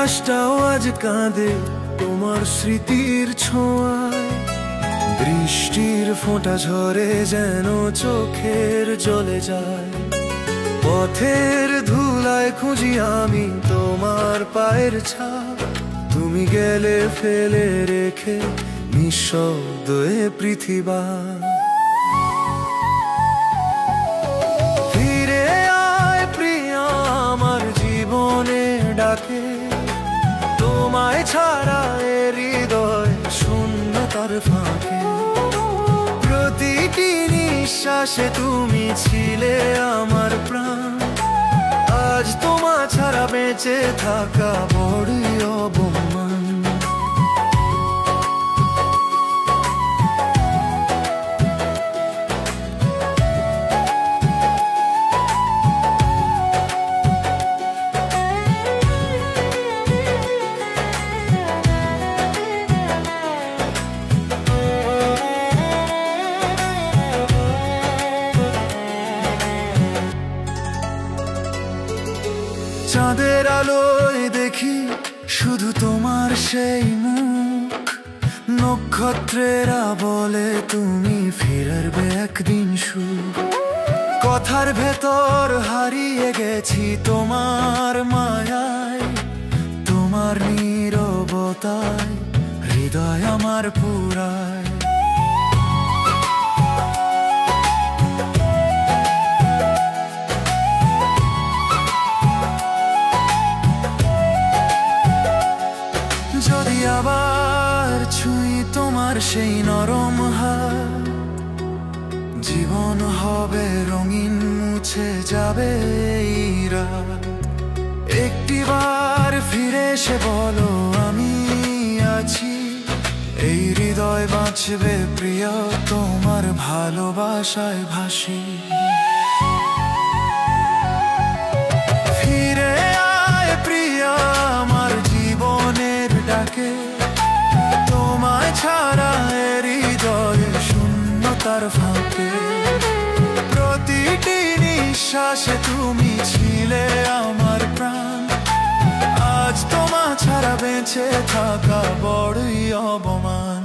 আকাশটাও আজ কাঁদে তোমার স্মৃতির ছোঁয়ায়। বৃষ্টির ফোঁটা ঝরে যেন চোখের জলে যায়। পথের ধুলায় খুঁজি আমি তোমার পায়ের ছাপ। তুমি গেলে ফেলে রেখে নিঃশব্দ এ পৃথিবী। ফিরে আয় প্রিয়া আমার জীবনে ডাকে। তোমায় ছাড়া এ হৃদয় শূন্যতার ফাঁকে। প্রতিটি নিঃশ্বাসে তুমি ছিলে আমার প্রাণ। আজ তোমা ছাড়া বেঁচে থাকা বড়ই অপমান। চাঁদের আলোয় দেখি শুধু তোমার সেই মুখ। নক্ষত্রেরা বলে তুমি ফিরবে একদিন সুখ। কথার ভেতর হারিয়ে গেছি তোমার মায়ায়। তোমার নীরবতায় হৃদয় আমার পুরায়। যদি আবার ছুঁই তোমার সেই নরম হাত, জীবন হবে রঙিন, মুছে যাবে এই রাত। একটিবার ফিরে এসে বলো আমি আছি। এই হৃদয় বাঁচবে প্রিয় তোমার ভালোবাসায় ভাসি। ফিরে আয় প্রিয়া আমার জীবনের ডাকে। তোমায় ছাড়া এ হৃদয় শূন্যতার ফাঁকে। প্রতিটি নিঃশ্বাসে তুমি ছিলে আমার প্রাণ। আজ তোমা ছাড়া বেঁচে থাকা বড়ই অপমান।